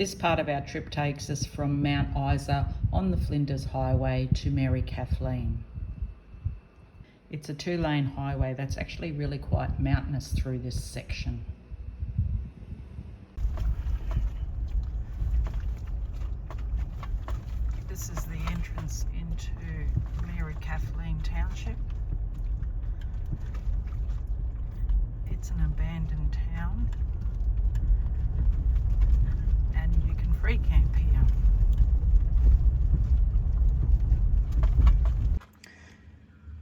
This part of our trip takes us from Mount Isa on the Flinders Highway to Mary Kathleen. It's a 2-lane highway that's actually really quite mountainous through this section. This is the entrance into Mary Kathleen Township. It's an abandoned town and you can free camp here.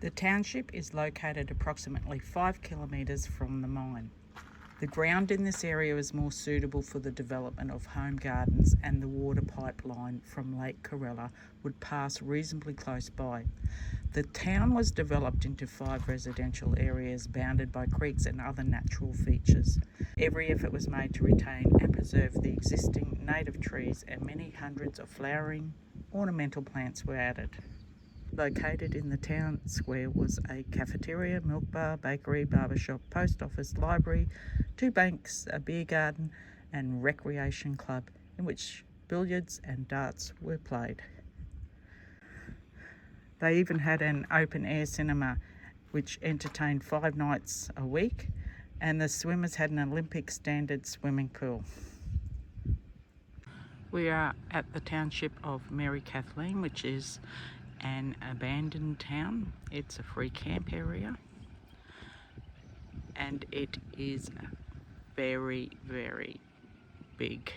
The township is located approximately 5 kilometres from the mine. The ground in this area is more suitable for the development of home gardens, and the water pipeline from Lake Corella would pass reasonably close by. The town was developed into 5 residential areas bounded by creeks and other natural features. Every effort was made to retain and preserve the existing native trees, and many hundreds of flowering ornamental plants were added. Located in the town square was a cafeteria, milk bar, bakery, barbershop, post office, library, 2 banks, a beer garden and recreation club in which billiards and darts were played. They even had an open air cinema which entertained 5 nights a week, and the swimmers had an Olympic standard swimming pool. We are at the township of Mary Kathleen, which is an abandoned town. It's a free camp area and it is very, very big.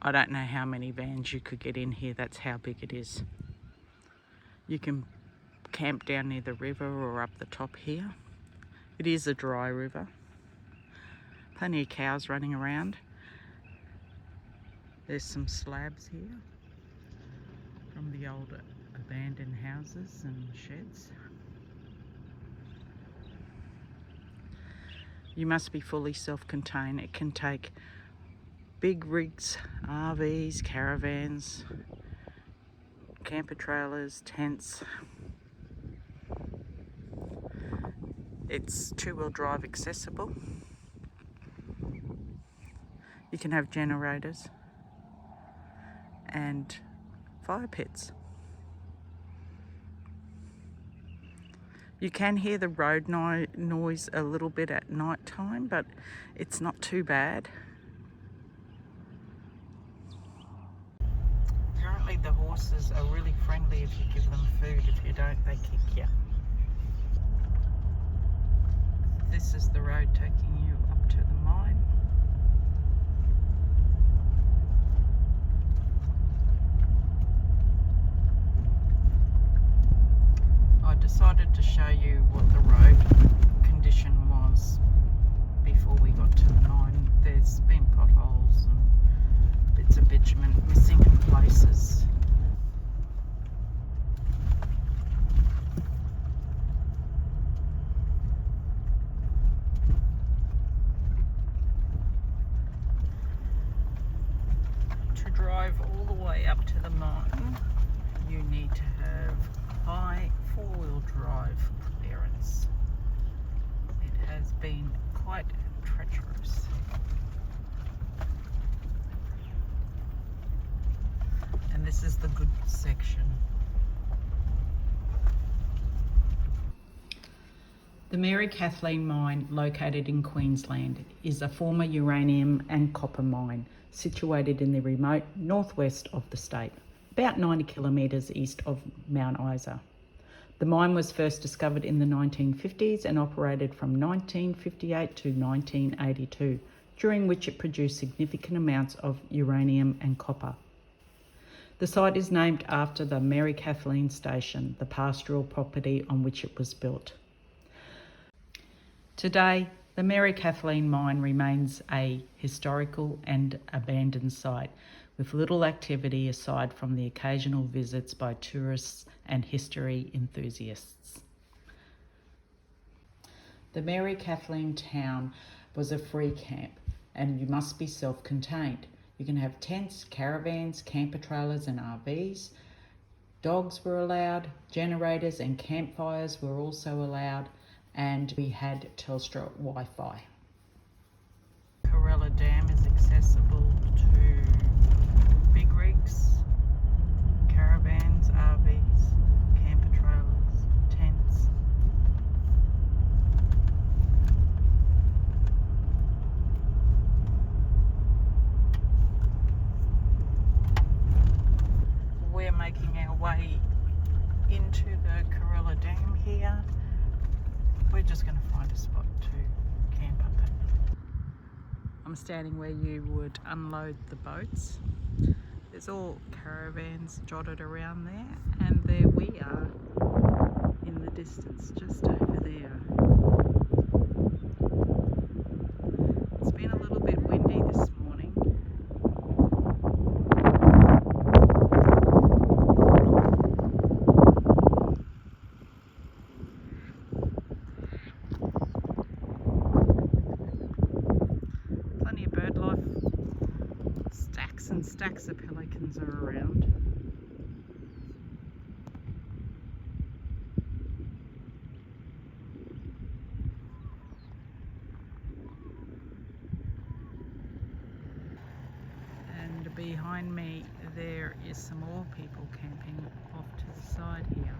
I don't know how many vans you could get in here, that's how big it is. You can camp down near the river or up the top here. It is a dry river. Plenty of cows running around. There's some slabs here from the old abandoned houses and sheds. You must be fully self-contained. It can take big rigs, RVs, caravans, camper trailers, tents. It's 2-wheel drive accessible. You can have generators and fire pits. You can hear the road noise a little bit at night time, but it's not too bad. Apparently the horses are really friendly if you give them food. If you don't, they kick you. This is the road taking you up to the mine. I decided to show you what the road condition was before we got to the mine. There's been potholes and bits of bitumen missing in places. To drive all the way up to the mine, you need to have high 4-wheel drive clearance. It has been quite treacherous. And this is the good section. The Mary Kathleen mine, located in Queensland, is a former uranium and copper mine situated in the remote northwest of the state, about 90 kilometres east of Mount Isa. The mine was first discovered in the 1950s and operated from 1958 to 1982, during which it produced significant amounts of uranium and copper. The site is named after the Mary Kathleen station, the pastoral property on which it was built. Today, the Mary Kathleen mine remains a historical and abandoned site, with little activity aside from the occasional visits by tourists and history enthusiasts. The Mary Kathleen town was a free camp, and you must be self-contained. You can have tents, caravans, camper trailers and RVs. Dogs were allowed, generators and campfires were also allowed, and we had Telstra Wi-Fi. Corella Dam is accessible to big rigs, caravans, RVs, camper trailers, tents. We're making our way into the Corella Dam here. We're just going to find a spot to camp up at. I'm standing where you would unload the boats. There's all caravans dotted around there, and there we are in the distance, just over there. It's been a little bit windy this morning. Plenty of bird life. Stacks and stacks of pelicans are around. And behind me there is some more people camping off to the side here.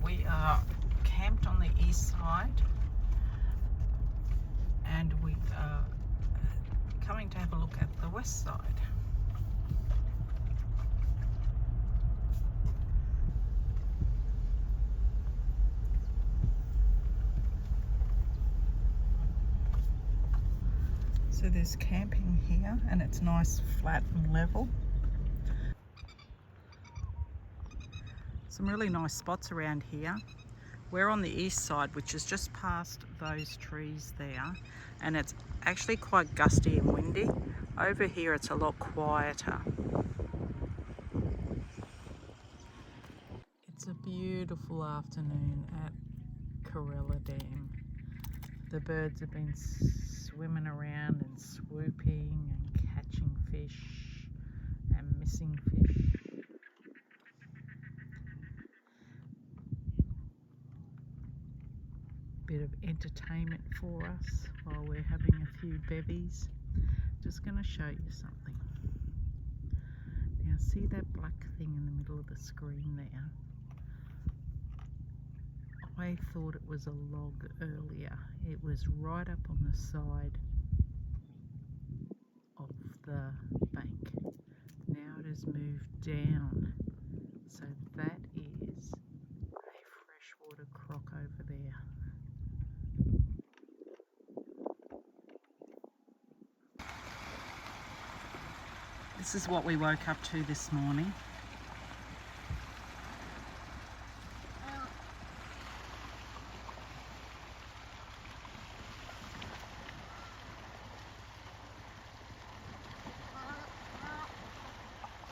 We are camped on the east side, and we are coming to have a look at the west side. So there's camping here, and it's nice, flat and level. Some really nice spots around here. We're on the east side, which is just past those trees there, and it's actually quite gusty and windy. Over here it's a lot quieter. It's a beautiful afternoon at Corella Dam. The birds have been swimming around and swooping and catching fish and missing fish. Bit of entertainment for us while we're having a few bevies. Just going to show you something. Now see that black thing in the middle of the screen there? I thought it was a log earlier. It was right up on the side of the bank. Now it has moved down. So that is a freshwater croc over there. This is what we woke up to this morning.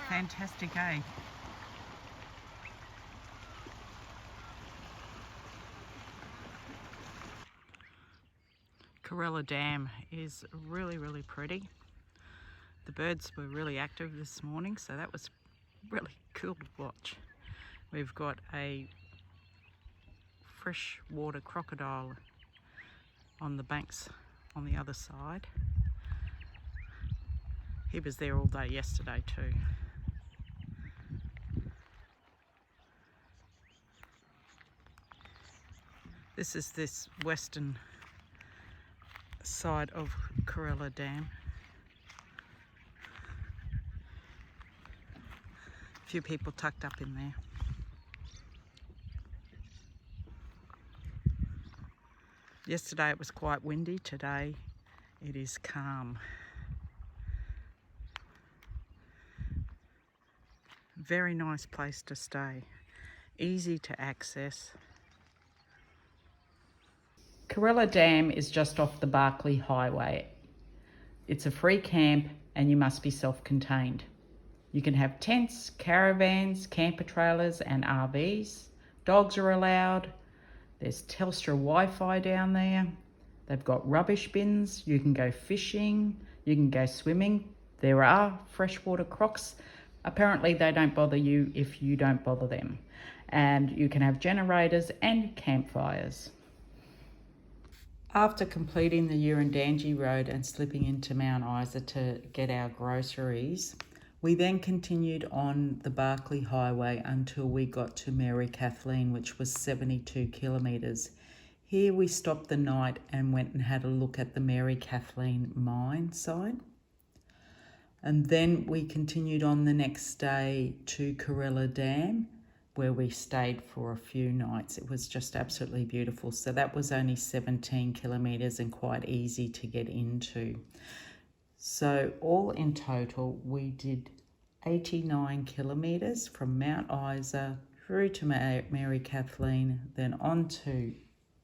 Fantastic, eh? Corella Dam is really, really pretty. The birds were really active this morning, so that was really cool to watch. We've got a freshwater crocodile on the banks on the other side. He was there all day yesterday too. This is this western side of Corella Dam. A few people tucked up in there. Yesterday it was quite windy. Today it is calm. Very nice place to stay. Easy to access. Corella Dam is just off the Barkly Highway. It's a free camp and you must be self-contained. You can have tents, caravans, camper trailers and RVs. Dogs are allowed. There's Telstra Wi-Fi down there. They've got rubbish bins. You can go fishing. You can go swimming. There are freshwater crocs. Apparently they don't bother you if you don't bother them. And you can have generators and campfires. After completing the Urundangi Road and slipping into Mount Isa to get our groceries, we then continued on the Barkly Highway until we got to Mary Kathleen, which was 72 kilometres. Here we stopped the night and went and had a look at the Mary Kathleen mine site. And then we continued on the next day to Corella Dam, where we stayed for a few nights. It was just absolutely beautiful. So that was only 17 kilometres and quite easy to get into. So all in total, we did 89 kilometres from Mount Isa through to Mary Kathleen, then on to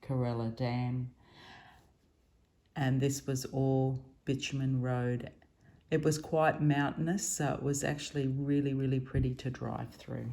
Corella Dam. And this was all bitumen road. It was quite mountainous, so it was actually really, really pretty to drive through.